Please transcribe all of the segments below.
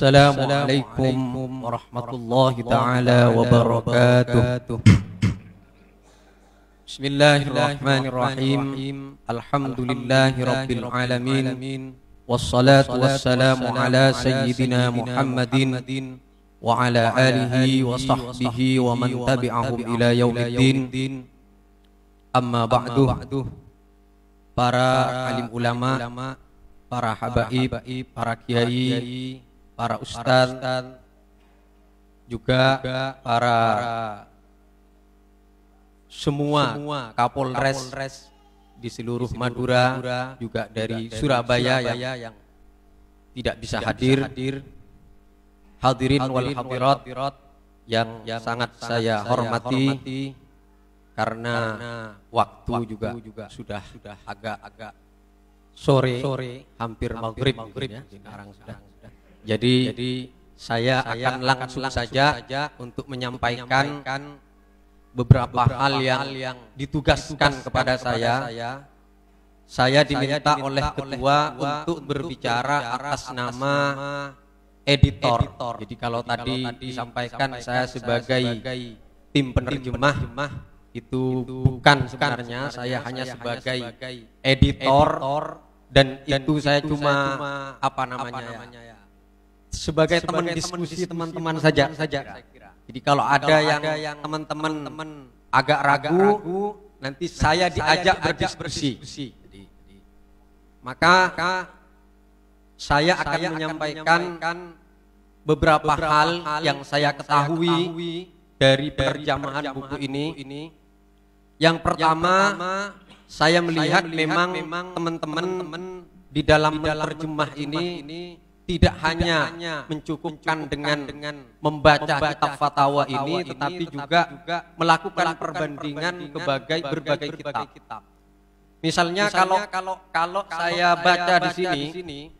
Assalamualaikum warahmatullahi ta'ala wabarakatuh. Bismillahirrahmanirrahim. Alhamdulillahi rabbil alamin. Wassalatu wassalamu ala sayyidina Muhammadin wa ala alihi wa sahbihi wa man tabi'ahum ila yaumiddin. Amma ba'du. Para alim ulama, para habaib, para kiai, para ustaz, juga para semua kapolres di seluruh Madura, juga dari Surabaya yang tidak bisa hadir, hadirin wal hadirat yang sangat saya hormati, karena waktu juga sudah agak sore, hampir maghrib ya, sekarang sudah. Jadi saya akan langsung saja untuk menyampaikan beberapa hal yang ditugaskan kepada saya. Saya diminta oleh ketua untuk berbicara atas nama editor. Jadi kalau tadi disampaikan saya sebagai tim penerjemah, itu bukan sebenarnya, saya hanya sebagai editor, dan itu saya cuma sebagai teman diskusi teman-teman saja. Jadi kalau ada yang teman-teman agak ragu, nanti saya diajak berdiskusi. Maka saya akan menyampaikan beberapa hal yang saya ketahui dari penerjemahan buku ini. Yang pertama, saya melihat memang teman-teman di dalam menerjemah ini tidak hanya mencukupkan dengan membaca kitab fatwa ini, tetapi juga melakukan perbandingan berbagai kitab. Misalnya kalau saya baca di sini,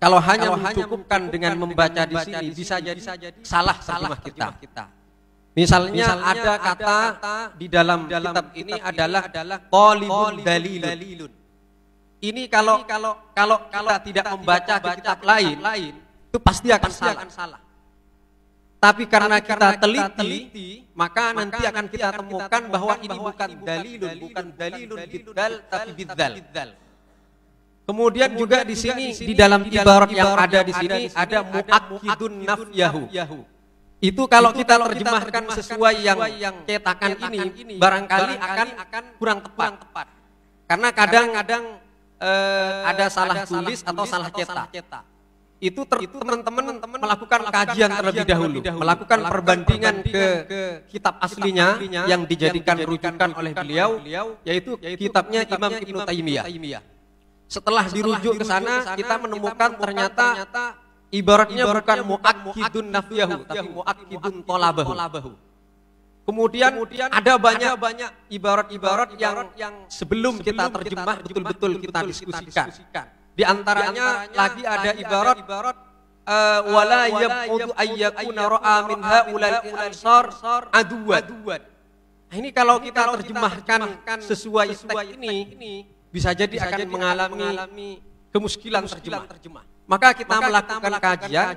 kalau hanya mencukupkan dengan membaca di sini, bisa jadi salah terjemah kita. Misalnya ada kata di dalam kitab ini adalah talibun dalilun. Ini kalau kita tidak membaca di kitab lain, itu pasti akan salah. Tapi karena kita teliti, maka nanti akan kita temukan bahwa ini bukan dalilun biddal, tapi bidzal. Kemudian juga di sini di dalam ibarat yang ada di sini ada muakkidun nafyahu. Itu kalau kita terjemahkan sesuai yang cetakan ini, barangkali akan kurang tepat. Karena kadang-kadang ada salah tulis atau salah cetak. Itu teman-teman melakukan kajian terlebih dahulu, melakukan perbandingan ke kitab aslinya yang dijadikan rujukan oleh beliau, yaitu kitabnya Imam Ibnu Taimiyah. Setelah dirujuk ke sana, kita menemukan ternyata ibaratnya bukan muakkidun nafyahu, tapi muakkidun talabahu. Kemudian ada banyak ibarat-ibarat yang sebelum kita terjemah betul-betul kita diskusikan. Di antaranya lagi ada ibarat wala yaqudu ayyakuna ra'a min haulal ansar aduwad. Nah, ini kalau kita terjemahkan sesuai teks ini, bisa jadi akan mengalami kemuskilan terjemah. Maka kita melakukan kajian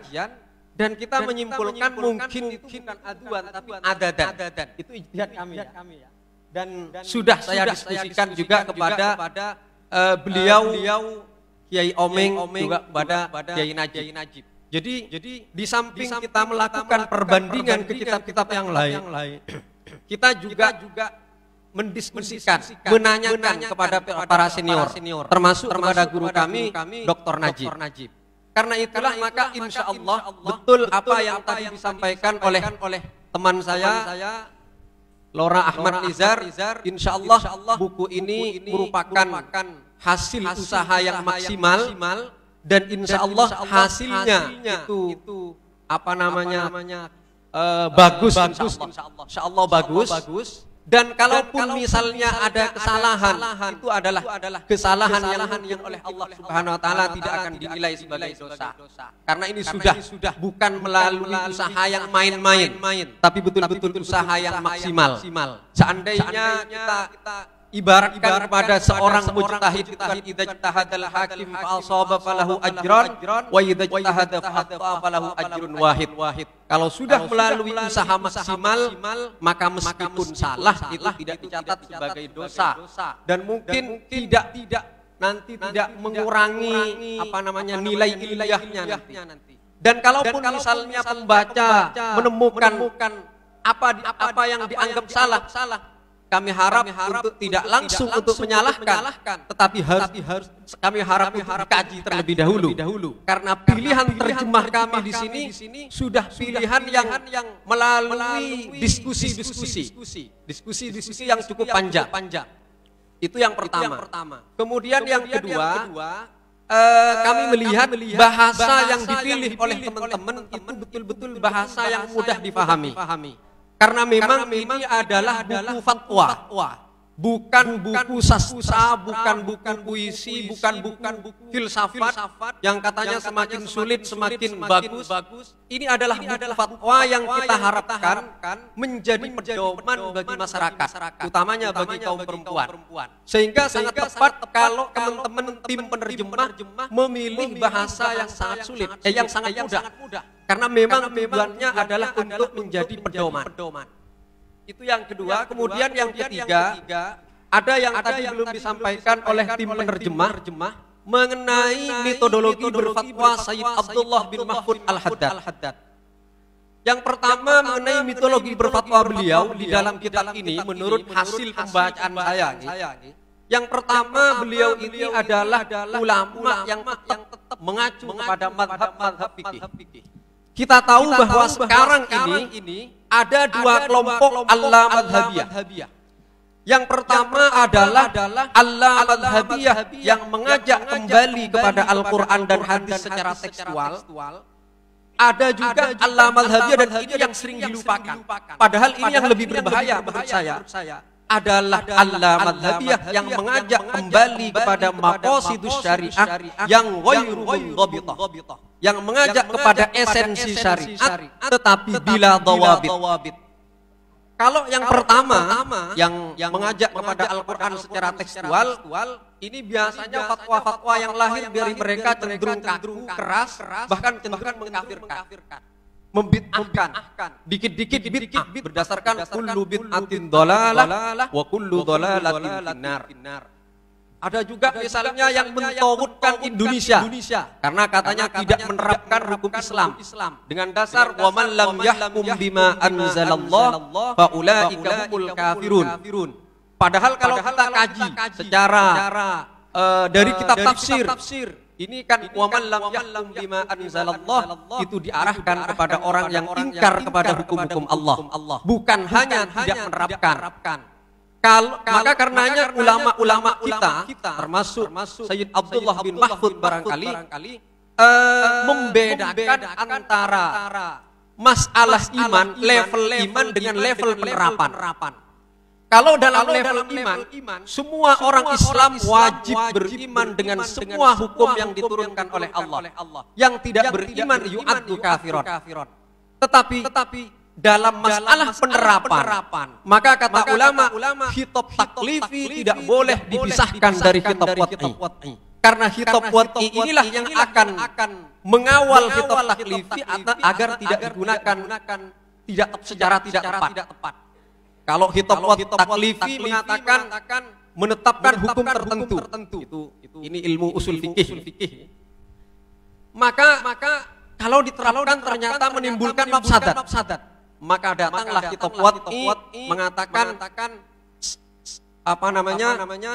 dan kita menyimpulkan mungkin itu bukan aduan tapi adadan. Itu ijtihad kami ya. Dan sudah saya diskusikan juga kepada beliau Kiai Omeng, juga kepada Kiai Najib. Jadi di samping kita melakukan perbandingan ke kitab-kitab yang lain, kita juga mendiskusikan, menanyakan kepada para senior, termasuk kepada guru kami Dr. Najib. Karena itulah maka insya Allah betul apa yang tadi disampaikan oleh teman saya Lora Ahmad Nizar. Insya Allah buku ini merupakan hasil usaha yang maksimal, dan insya Allah hasilnya itu bagus. Insya Allah bagus. Dan kalaupun misalnya ada kesalahan, itu adalah kesalahan yang oleh Allah Subhanahu wa taala tidak akan dinilai sebagai dosa. Karena ini sudah bukan melalui usaha yang main-main, tapi betul-betul usaha yang maksimal. Seandainya kita ibaratkan kepada seorang mujtahid, idza ijtahadal hakim fa asaba falahu ajran wa idza ijtahada fa akhta falahu ajrun wahid. Kalau sudah melalui usaha maksimal, maka meskipun salah itu tidak dicatat sebagai dosa dan mungkin tidak mengurangi nilai ilmiahnya nanti. Dan kalaupun misalnya pembaca menemukan apa yang dianggap salah, kami harap untuk tidak langsung untuk menyalahkan, tetapi kami harap dikaji terlebih dahulu. Karena pilihan terjemah kami di sini sudah pilihan yang melalui diskusi yang cukup panjang. Itu yang pertama. Kemudian yang kedua, kami melihat bahasa yang dipilih oleh teman-teman itu betul-betul bahasa yang mudah difahami. Karena memang ini adalah buku fatwa, bukan buku sastra, bukan buku puisi, bukan buku filsafat yang katanya semakin sulit semakin bagus. Ini adalah buku fatwa yang kita harapkan menjadi pedoman bagi masyarakat, utamanya bagi kaum perempuan. Sehingga sangat tepat kalau teman-teman tim penerjemah memilih bahasa yang sangat sulit, yang sangat mudah. Karena memang tujuannya adalah untuk menjadi pedoman. Itu yang kedua. Kemudian yang ketiga, ada yang tadi belum disampaikan oleh tim penerjemah mengenai metodologi berfatwa Sayyid Abdullah bin Mahfud Al-Haddad. Yang pertama mengenai metodologi berfatwa beliau di dalam kitab ini menurut hasil pembacaan saya. Yang pertama, beliau ini adalah ulama yang tetap mengacu kepada madhab fikih. Kita tahu bahwa sekarang ini ada dua kelompok al-madhabiyah. Yang pertama adalah al-madhabiyah yang mengajak kembali kepada Al-Quran dan hadis secara tekstual. Ada juga al-madhabiyah dan ini yang sering dilupakan. Padahal ini yang lebih berbahaya menurut saya adalah al-madhabiyah yang mengajak kembali kepada maqasidus syariah yang ghairu mundhabithah, yang mengajak kepada esensi syariat tetapi bila dhawabit. Kalau yang pertama yang mengajak kepada Al-Quran secara tekstual, ini biasanya fatwa-fatwa yang lahir dari mereka cenderung kaku, keras, bahkan cenderung mengkafirkan, membid'ahkan, dikit-dikit bid'ah berdasarkan kullu bid'atin dhalalah wa kullu dhalalatin finnar. Ada juga misalnya yang mentauhidkan Indonesia karena katanya tidak menerapkan hukum Islam dengan dasar wa man lam yahkum bima anzalallah fa ulaika humul kafirun. Padahal kalau kita kaji secara dari kitab tafsir, ini kan wa man lam yahkum bima anzalallah itu diarahkan kepada orang yang ingkar kepada hukum-hukum Allah, bukan hanya tidak menerapkan. Maka karenanya ulama-ulama kita termasuk Sayyid Abdullah bin Mahfud barangkali membedakan antara masalah iman, level iman dengan level penerapan. Kalau dalam level iman, semua orang Islam wajib beriman dengan semua hukum yang diturunkan oleh Allah. Yang tidak beriman yu'addu kafiron. Tetapi dalam masalah penerapan, maka kata ulama, khitab taklifi tidak boleh dipisahkan dari khitab wad'i. Karena khitab wad'i inilah yang akan mengawal khitab taklifi agar tidak digunakan secara tidak tepat. Kalau khitab taklifi mengatakan menetapkan hukum tertentu, ini ilmu usul fikih. Maka kalau diterapkan ternyata menimbulkan mafsadat. Maka datanglah kitab wad'i mengatakan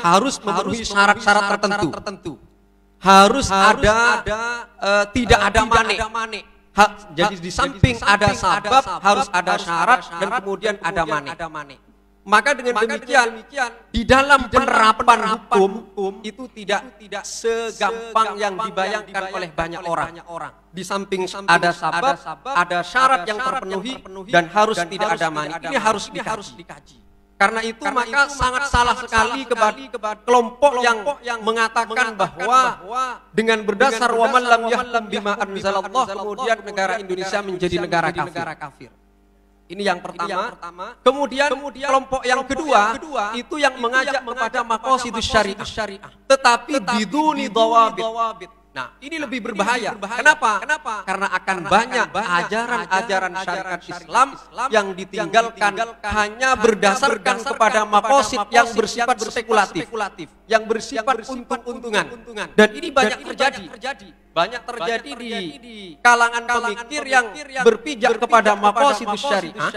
harus memenuhi syarat-syarat tertentu. Harus ada tidak ada mane. Jadi di samping ada sabab harus ada syarat dan kemudian ada mane. Maka dengan demikian di dalam penerapan hukum itu tidak segampang yang dibayangkan oleh banyak orang. Di samping ada sabab, ada syarat yang terpenuhi dan harus tidak ada mani. Ini harus dikaji. Karena itu maka sangat salah sekali kepada kelompok yang mengatakan bahwa dengan berdasar wa man lam yahkum bima anzalallah kemudian negara Indonesia menjadi negara kafir. Ini yang pertama. Kemudian kelompok yang kedua itu yang mengajak kepada maqasidus syariah. Tetapi biduni dhawabit. Nah, ini lebih berbahaya. Kenapa? Karena akan banyak ajaran-ajaran syariat Islam yang ditinggalkan hanya berdasarkan kepada maqasid yang bersifat spekulatif, yang bersifat untung-untungan. Dan ini banyak terjadi. Banyak terjadi di kalangan pemikir yang berpijak kepada maqasidus syariah,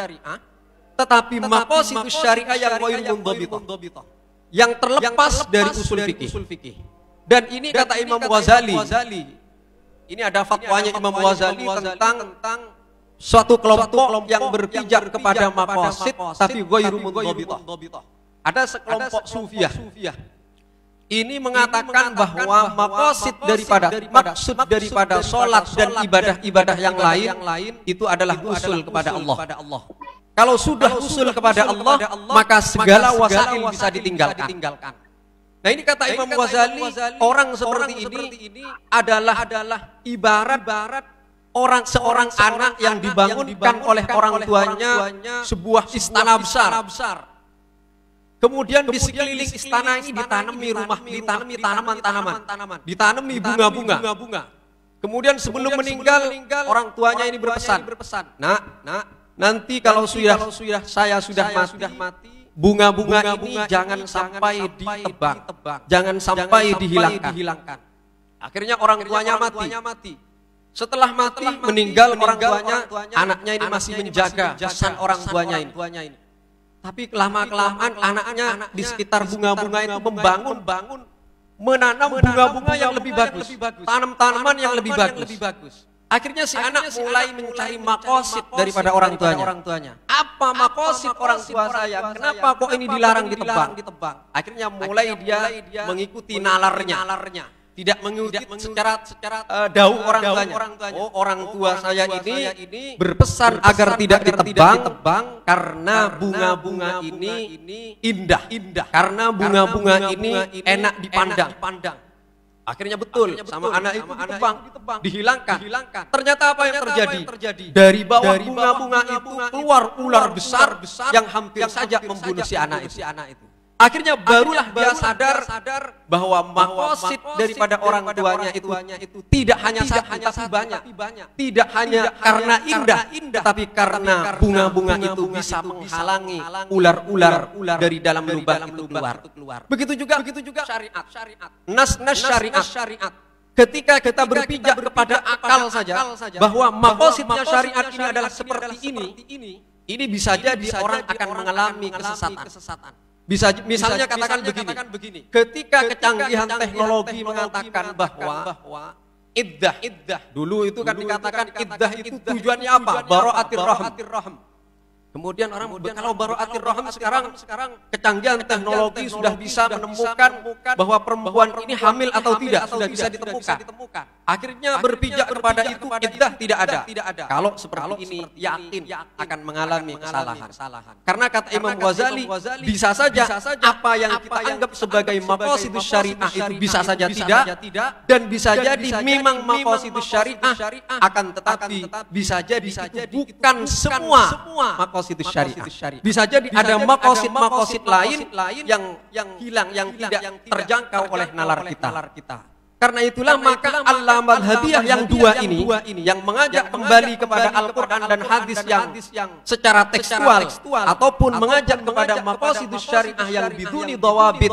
tetapi maqasidus syariah yang ghairu mundhabithah, yang terlepas dari usul fikih. Dan ini kata Imam Ghazali. Ini ada fatwanya Imam Ghazali tentang suatu kelompok yang berpijak kepada maqasid tapi ghairu mundhabithah. Ada sekelompok Sufiyah. Ini mengatakan bahwa maqasid maksud daripada sholat dan ibadah-ibadah yang lain itu adalah usul kepada Allah. Kalau sudah usul kepada Allah, maka segala wasail bisa ditinggalkan. Nah, ini kata Imam Ghazali, orang seperti ini adalah ibarat seorang anak yang dibangunkan oleh orang tuanya sebuah istana besar. Kemudian di sekeliling istana ini ditanami tanaman-tanaman, ditanami bunga-bunga. Kemudian sebelum meninggal, orang tuanya ini berpesan, Nak, nanti kalau saya sudah mati, bunga-bunga ini jangan sampai ditebang, jangan sampai dihilangkan. Akhirnya orang tuanya mati. Setelah mati, meninggal orang tuanya, anaknya ini masih menjaga pesan orang tuanya ini. Tapi lama-kelamaan anaknya di sekitar bunga-bunga itu menanam bunga-bunga yang lebih bagus, tanam-tanaman yang lebih bagus. Akhirnya si anak mulai mencari maqasid daripada orang tuanya. Apa maqasid orang tua saya? Kenapa kok ini dilarang ditebang? Akhirnya mulai dia mengikuti nalarnya. Tidak mengikuti secara dawuh orang tuanya. Oh, orang tua saya ini berpesan agar tidak ditebang karena bunga-bunga ini indah. Karena bunga-bunga ini enak dipandang. Akhirnya betul sama anak itu ditebang, dihilangkan. Ternyata apa yang terjadi? Dari bawah bunga-bunga itu keluar ular besar yang hampir saja membunuh si anak itu. Akhirnya barulah dia sadar bahwa maqasid daripada orang tuanya itu tidak hanya satu tapi banyak. Tidak hanya karena indah, tapi karena bunga-bunga itu bisa menghalangi ular-ular dari dalam lubang itu keluar. Begitu juga syariat. Nas syariat. Ketika kita berpijak kepada akal saja bahwa maqasidnya syariat ini adalah seperti ini bisa jadi orang akan mengalami kesesatan. Misalnya katakan begini, ketika kecanggihan teknologi mengatakan bahwa iddah dulu itu kan dikatakan iddah itu tujuannya apa? Bara'atir rahim. Kemudian orang kalau bara'atir rahim sekarang kecanggihan teknologi sudah bisa menemukan bahwa perempuan ini hamil atau tidak, sudah bisa ditemukan. Akhirnya berpijak kepada itu iddah tidak ada. Kalau seperti ini yakin akan mengalami kesalahan. Karena kata Imam Ghazali, bisa saja apa yang kita anggap sebagai maqasidus syariah itu bisa saja tidak, dan bisa jadi memang maqasidus syariah, akan tetapi bisa jadi itu bukan semua maqasidus syariah. Bisa jadi ada maqasid lain yang hilang, yang tidak terjangkau oleh nalar kita. Karena itulah maka al-madhabiyah yang dua ini yang mengajak kembali kepada Al-Quran dan hadis yang secara tekstual ataupun mengajak kepada maqasidus syariah yang biduni dhawabit,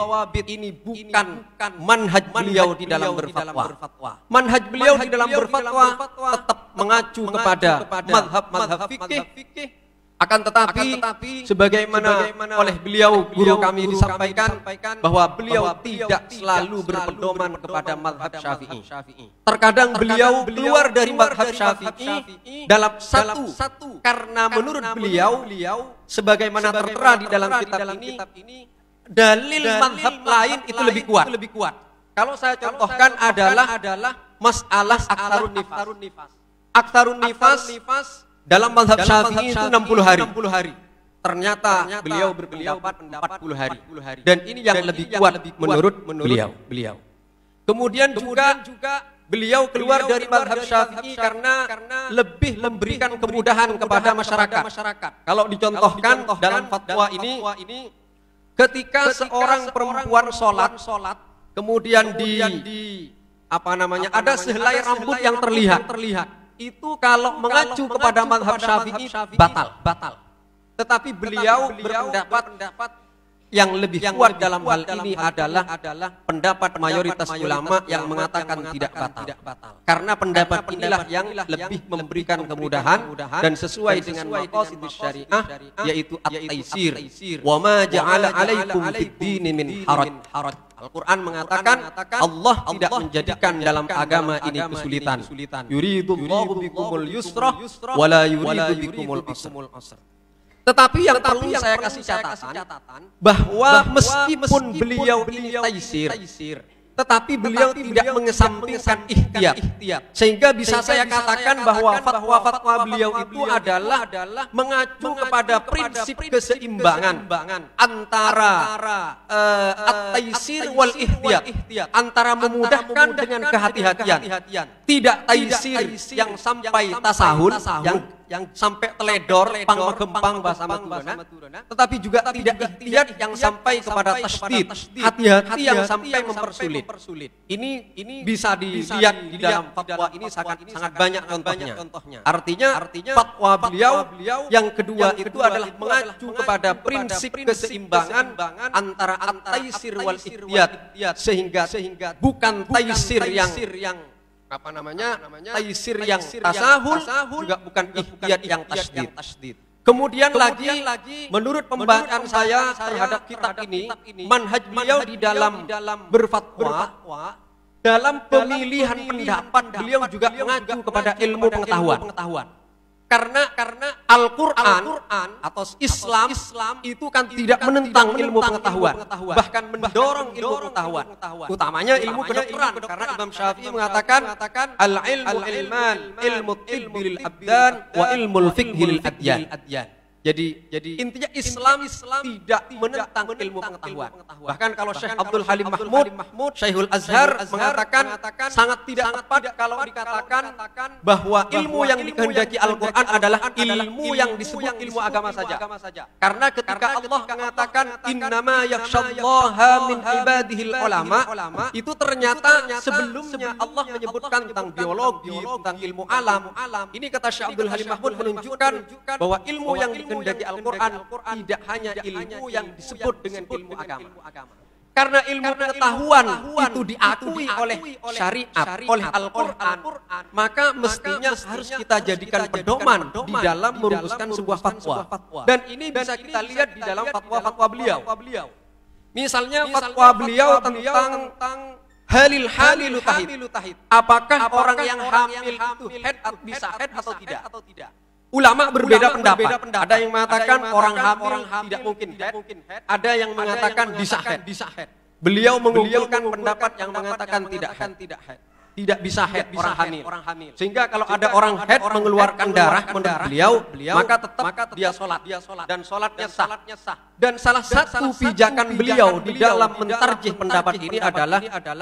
ini bukan manhaj beliau di dalam berfatwa. Manhaj beliau di dalam berfatwa tetap mengacu kepada madhab fikih. Akan tetapi sebagaimana oleh beliau guru kami disampaikan bahwa beliau tidak selalu berpedoman kepada mazhab Syafi'i. Terkadang beliau keluar dari mazhab Syafi'i dalam satu karena menurut beliau sebagaimana tertera di dalam kitab ini dalil mazhab lain itu lebih kuat. Kalau saya contohkan adalah masalah aktsarun nifas dalam mazhab Syafi'i itu 60 hari. Ternyata beliau berpendapat 40 hari. Dan ini yang lebih kuat menurut beliau. Kemudian juga Beliau keluar dari mazhab Syafi'i karena lebih memberikan kemudahan kepada masyarakat. Kalau dicontohkan dalam fatwa ini, ketika seorang perempuan sholat, kemudian ada sehelai rambut yang terlihat, itu kalau mengacu kepada mazhab Syafi'i batal. Tetapi beliau berpendapat yang lebih kuat dalam hal ini adalah pendapat mayoritas ulama yang mengatakan tidak batal. Karena pendapat inilah yang lebih memberikan kemudahan dan sesuai dengan maqasidus syariah, yaitu at-taisir. Wa ma ja'ala 'alaikum fid-dini min haraj. Al-Quran mengatakan Allah tidak menjadikan dalam agama ini kesulitan. Yuridullahu bikumul yusra wa la yuridu bikumul usra. Tetapi yang perlu saya kasih catatan bahwa meskipun beliau ini taisir, tetapi beliau tidak mengesampingkan ihtiyat. Sehingga bisa saya katakan bahwa fatwa-fatwa beliau itu adalah mengacu kepada prinsip keseimbangan antara at-taisir wal ihtiyat, antara memudahkan dengan kehati-hatian. Tidak taisir yang sampai tasahul, yang sampai teledor, pang-gempang bahasa Madura, tetapi juga tidak ihtiyat yang sampai kepada tasydid, hati-hati yang sampai mempersulit. Ini bisa dilihat di dalam fatwa ini sangat banyak contohnya. Artinya fatwa beliau yang kedua itu adalah mengacu kepada prinsip keseimbangan antara at-taisir wal ihtiyat, sehingga bukan taisir yang taisir yang tasahul, juga bukan ihtiyat yang tasydid. Kemudian lagi menurut pembacaan saya terhadap kitab ini, manhaj beliau di dalam berfatwa, dalam pemilihan pendapat beliau juga mengacu kepada ilmu pengetahuan. Karena Al-Quran atau Islam itu kan tidak menentang ilmu pengetahuan, bahkan mendorong ilmu pengetahuan, utamanya ilmu kedokteran. Karena Imam Syafi'i mengatakan al-ilmu ilman, ilmu tibbi lil abdan wa ilmul fiqhi lil adyan. Jadi intinya Islam tidak menentang ilmu pengetahuan. Bahkan kalau Syekh Abdul Halim Mahmud, Syekhul Azhar mengatakan sangat tidak tepat kalau dikatakan bahwa ilmu yang dikehendaki Al-Quran adalah ilmu yang disebut ilmu agama saja. Karena ketika Allah mengatakan innama yakhsyallaha min ibadihil ulama, itu ternyata sebelumnya Allah menyebutkan tentang biologi, tentang ilmu alam. Ini kata Syekh Abdul Halim Mahmud menunjukkan bahwa ilmu yang dikehendaki Al-Quran tidak hanya ilmu yang disebut dengan ilmu agama. Karena ilmu pengetahuan itu diakui oleh syariat, oleh Al-Quran, maka mestinya harus kita jadikan pedoman di dalam merumuskan sebuah fatwa. Dan ini bisa kita lihat di dalam fatwa-fatwa beliau. Misalnya fatwa beliau tentang halil tahid. Apakah orang yang hamil itu bisa haid atau tidak? Ulama berbeda pendapat. Ada yang mengatakan orang hamil tidak mungkin haid, ada yang mengatakan bisa haid. Beliau mengunggulkan pendapat yang mengatakan tidak haid. Tidak bisa haid orang hamil. Sehingga kalau ada orang haid mengeluarkan darah menurut beliau, maka tetap dia sholat dan sholatnya sah. Dan salah satu pijakan beliau di dalam mentarjih pendapat ini adalah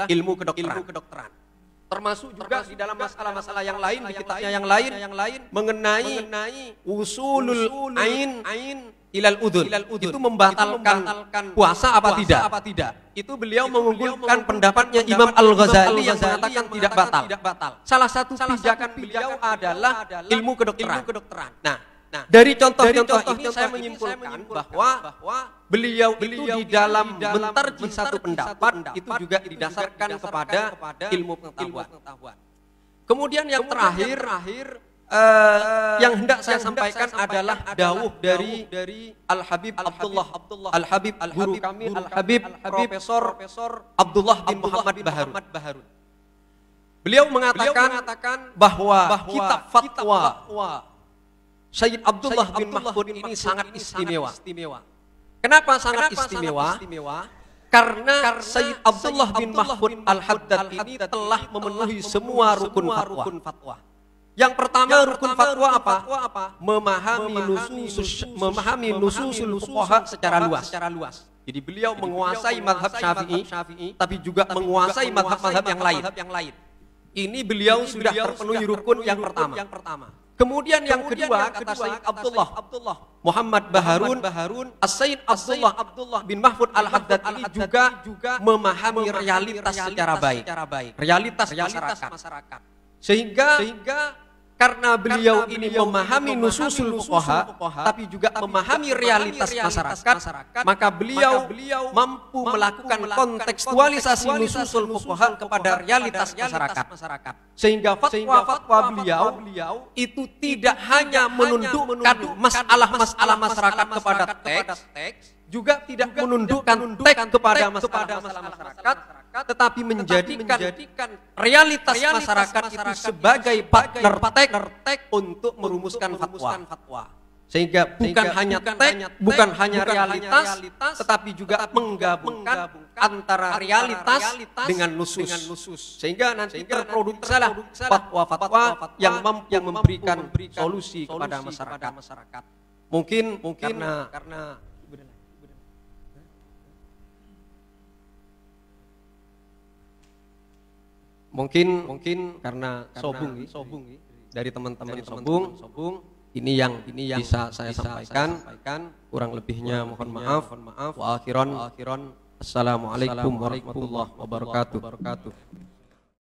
ilmu kedokteran. Termasuk juga di dalam masalah-masalah yang lain, di kitabnya yang lain mengenai usulul ain ilal udhun, itu membatalkan puasa apa tidak. Itu beliau mengunggulkan pendapatnya Imam Al-Ghazali yang mengatakan tidak batal. Salah satu pijakan beliau adalah ilmu kedokteran. Nah, dari contoh-contoh ini saya menyimpulkan bahwa beliau itu di dalam mentarjih satu pendapat itu juga didasarkan kepada ilmu pengetahuan. Kemudian yang terakhir yang hendak saya sampaikan adalah dawuh dari Al-Habib Abdullah Al-Habib guru kami Al-Habib Profesor Abdullah bin Muhammad Baharun. Beliau mengatakan bahwa kitab fatwa Sayyid Abdullah bin Mahmud ini sangat istimewa. Kenapa sangat istimewa? Karena Sayyid Abdullah bin Mahmud Al-Haddad ini telah memenuhi semua rukun fatwa. Yang pertama rukun fatwa apa? Memahami nususul fuqaha secara luas. Jadi beliau menguasai mazhab Syafi'i, tapi juga menguasai mazhab-mazhab yang lain. Ini beliau sudah terpenuhi rukun yang pertama. Kemudian yang kedua, kata Sayyid Abdullah Muhammad Baharun As-Sayyid Abdullah bin Mahfud Al-Haddad ini juga memahami realitas secara baik, realitas masyarakat. Sehingga karena beliau ini memahami nususul fuqaha, tapi juga memahami realitas masyarakat, maka beliau mampu melakukan kontekstualisasi nususul fuqaha kepada realitas masyarakat. Sehingga fatwa beliau itu tidak hanya menundukkan masalah masyarakat kepada teks, juga tidak menundukkan teks kepada masalah masyarakat, tetapi menjadikan realitas masyarakat itu sebagai partner teks untuk merumuskan fatwa. Sehingga bukan hanya teks, bukan hanya realitas, tetapi juga menggabungkan antara realitas dengan nusus. Sehingga nanti terproduksilah fatwa-fatwa yang mampu memberikan solusi kepada masyarakat. Mungkin karena mungkin karena sobung dari teman-teman sobung ini yang bisa saya sampaikan, kurang lebihnya mohon maaf. Wa akhiran assalamualaikum warahmatullahi wabarakatuh.